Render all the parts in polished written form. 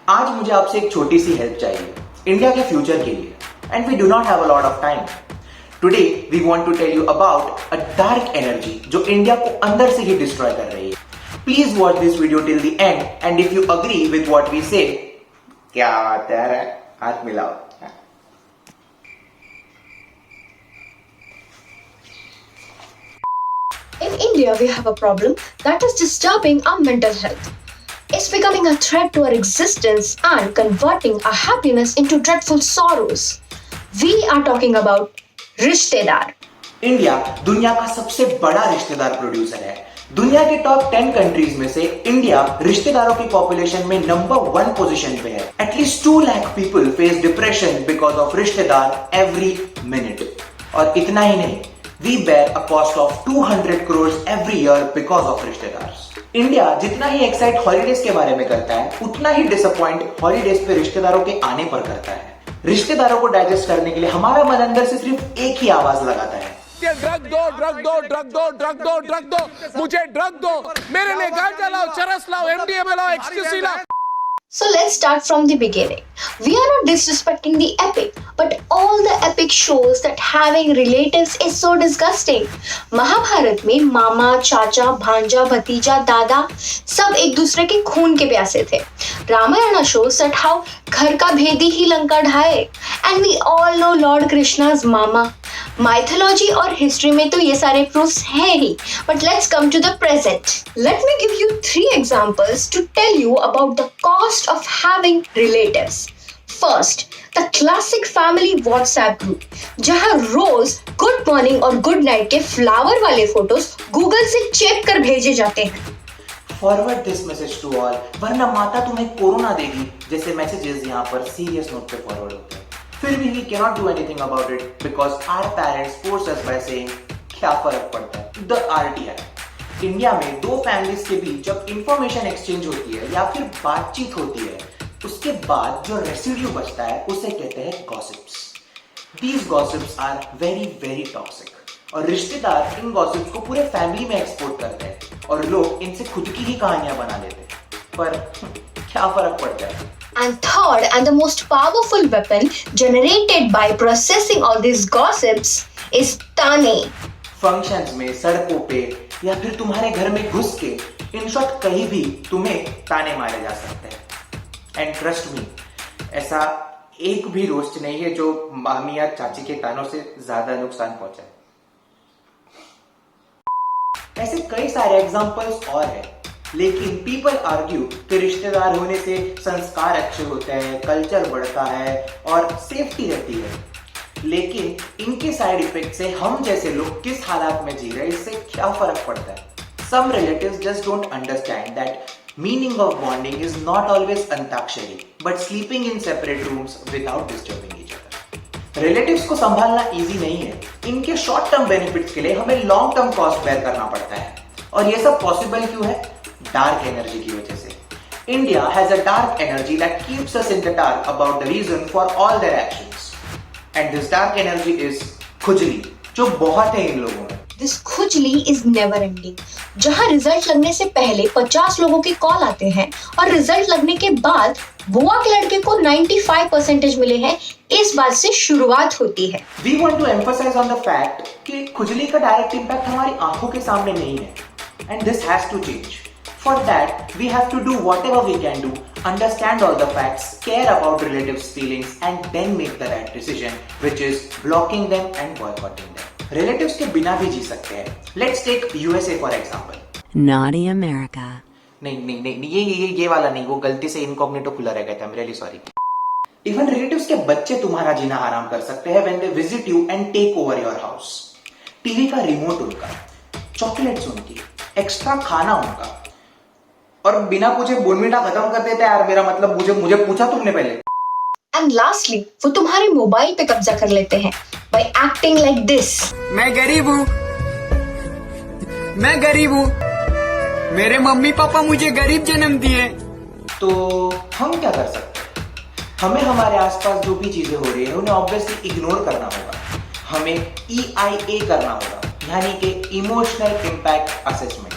आज मुझे आपसे एक छोटी सी हेल्प चाहिए इंडिया के फ्यूचर के लिए and we do not have a lot of time. Today we want to tell you about a dark energy जो इंडिया को अंदर से ही डिस्ट्रॉय कर रही है। Please watch this video till the end and if you agree with what we say, क्या आता है, हाथ मिलाओ। In India, we have a problem that is disturbing our mental health. It's becoming a threat to our existence and converting our happiness into dreadful sorrows. We are talking about रिश्तेदार। India दुनिया का सबसे बड़ा रिश्तेदार producer है। दुनिया के top 10 countries में से इंडिया रिश्तेदारों की पॉपुलेशन में नंबर 1 पोजीशन पे है। At least 2 lakh people face depression because of रिश्तेदार एवरी मिनट। और इतना ही नहीं, we bear a cost of 200 crores every year because of रिश्तेदार। इंडिया जितना ही एक्साइट हॉलीडेज के बारे में करता है, उतना ही डिसअपॉइंट हॉलीडेज पे रिश्तेदारों के आने पर करता है। रिश्तेदारों को डाइजेस्ट करने के लिए हमारा मन अंदर से सिर्फ एक ही आवाज लगाता है, ड्रग दो, ड्रग दो, ड्रग दो, ड्रग दो, ड्रग दो, मुझे ड्रग दो, मेरे लिए गांजा लाओ, चरस लाओ, एमडीएमए लाओ, एक्सटेसी लाओ। So let's start from the beginning. We are not disrespecting the epic, but all the epic shows that having relatives is so disgusting. Mahabharat में मामा, चाचा, भांजा, भतीजा, दादा सब एक दूसरे के खून के प्यासे थे। रामायण shows that how घर का भेदी ही लंका ढाए, and we all know Lord Krishna's मामा। माइथोलॉजी और हिस्ट्री में तो ये सारे प्रूफ्स हैं ही, but let's come to the present. Let me give you 3 examples to tell you about the cost of having relatives. First, the classic family WhatsApp group, जहां रोज good morning और good night के flower वाले photos Google से check कर भेजे जाते हैं। Forward this message to all, वरना माता तुम्हें कोरोना देगी जैसे मैसेजेस यहाँ पर सीरियस नोट पे फॉरवर्ड होते हैं। फिर भी we cannot do anything about it because our parents force us by saying क्या फर्क पड़ता है। The RTI, इंडिया में 2 फैमिलीज के बीच जब इंफॉर्मेशन एक्सचेंज होती है या फिर बातचीत होती है, उसके बाद जो रेसिड्यू बचता है उसे कहते हैं gossips. These gossips are very very toxic और रिश्तेदार इन गॉसिप्स को पूरे फैमिली में एक्सपोर्ट करते हैं और लोग इनसे खुद की ही कहानियां बना लेते हैं। पर क्या फर्क पड़ता है। And third and the most powerful weapon generated by processing all these gossips is ताने। फंक्शंस में, सड़कों पे या फिर तुम्हारे घर में घुस के, इन शॉर्ट कहीं भी तुम्हें ताने मारे जा सकते हैं। एंड ट्रस्ट मी, ऐसा एक भी रोस्ट नहीं है जो मामी या चाची के तानों से ज्यादा नुकसान पहुंचाए। ऐसे कई सारे एग्जांपल्स और हैं, लेकिन पीपल आर्ग्यू कि रिश्तेदार होने से संस्कार अच्छे होते हैं, कल्चर बढ़ता है और सेफ्टी रहती है। लेकिन इनके साइड इफेक्ट से हम जैसे लोग किस हालात में जी रहे हैं, इससे क्या फर्क पड़ता है। Some relatives just don't understand that meaning of bonding is not always antakshari but sleeping in separate rooms without disturbing each other. Relatives को संभालना इजी नहीं है। इनके शॉर्ट टर्म बेनिफिट्स के लिए हमें लॉन्ग टर्म कॉस्ट बेयर करना पड़ता है। और ये सब पॉसिबल क्यों है? डार्क एनर्जी की वजह से। India has a dark energy that keeps us in the dark about the reason for all their actions and this dark energy is खुजली, जो बहुत है इन लोगों में। This खुजली is never ending, जहां रिजल्ट लगने से पहले 50 लोगों के कॉल आते हैं और रिजल्ट लगने के बाद बुआ के लड़के को 95% मिले हैं, इस बात से शुरुआत होती है। We want to emphasize on the fact कि खुजली का डायरेक्ट इम्पैक्ट हमारी आंखों के सामने नहीं है and this has to change. For that, we have to do whatever we can do, understand all the facts, care about relatives' feelings, and then make the right decision, which is blocking them and boycotting them. Relatives के बिना भी जी सकते हैं। Let's take USA for example. Naughty America. नहीं, ये वाला नहीं, वो गलती से इनकॉग्निटो खुला रह गया था। I'm really sorry. Even relatives के बच्चे तुम्हारा जीना हराम कर सकते हैं when they visit you and take over your house. TV का रिमोट उनका, चॉकलेट्स उनकी, एक्स्ट्रा खाना उनका, और बिना पूछे बोनविटा खत्म कर देते हैं। यार मेरा मतलब मुझे पूछा तुमने पहले। एंड लास्टली वो तुम्हारे मोबाइल पे कब्जा कर लेते हैं by acting like this. मैं गरीब हूँ, मैं गरीब हूँ, मेरे मम्मी पापा मुझे गरीब जन्म दिए। तो हम क्या कर सकते हैं? हमें हमारे आसपास जो भी चीजें हो रही है उन्हें ऑब्वियसली इग्नोर करना होगा। हमें EIA करना होगा, यानी कि emotional impact assessment.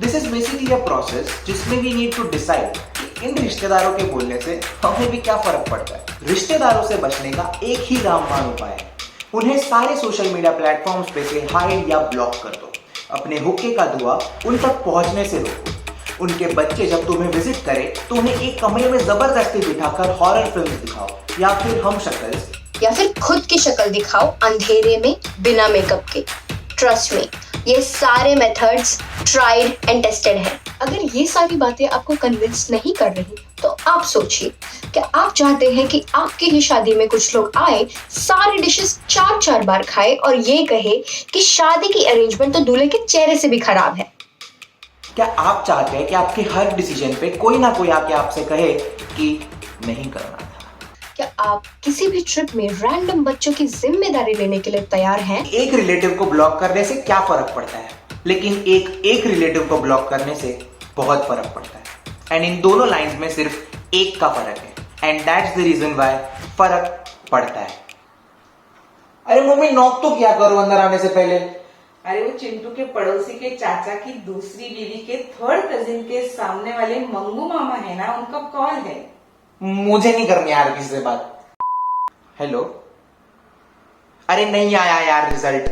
This is basically a process जिसमें वी नीड टू डिसाइड कि इन रिश्तेदारों के बोलने से हमें भी क्या फर्क पड़ता है। रिश्तेदारों से बचने का एक ही रामबाण उपाय है, उन्हें सारे सोशल मीडिया प्लेटफॉर्म्स पे से हाइड या ब्लॉक कर दो। अपने हुक्के का धुआं उन तक पहुंचने से रोको। उनके बच्चे जब तुम्हें विजिट करें तो उन्हें एक कमरे में जबरदस्ती बिठाकर हॉरर फिल्म दिखाओ, या फिर हम शक्ल, या फिर खुद की शक्ल दिखाओ अंधेरे में बिना मेकअप के। ट्रस्ट मी, ये सारे मेथड्स ट्राइड एंड टेस्टेड है। अगर ये सारी बातें आपको कन्विंस नहीं कर रही तो आप सोचिए, क्या आप चाहते हैं कि आपकी ही शादी में कुछ लोग आए, सारी डिशेस 4-4 बार खाए और ये कहे कि शादी की अरेंजमेंट तो दूल्हे के चेहरे से भी खराब है? क्या आप चाहते हैं कि आपके हर डिसीजन पे कोई ना कोई आके आपसे कहे कि नहीं करना था? क्या आप किसी भी ट्रिप में रैंडम बच्चों की जिम्मेदारी लेने के लिए तैयार हैं? एक रिलेटिव को ब्लॉक करने से क्या फर्क पड़ता है, लेकिन एक रिलेटिव को ब्लॉक करने से बहुत फर्क पड़ता है। एंड इन दोनों लाइंस में सिर्फ एक का फर्क है, and that's the reason why फर्क पड़ता है। अरे मम्मी, नॉक तो क्या करो अंदर आने से पहले। अरे वो चिंटू के पड़ोसी के चाचा की दूसरी बीवी के थर्ड कजिन के सामने वाले मंगू मामा है ना, उनका कॉल है। मुझे नहीं करनी यार किसी से बात। हेलो, अरे नहीं आया यार रिजल्ट।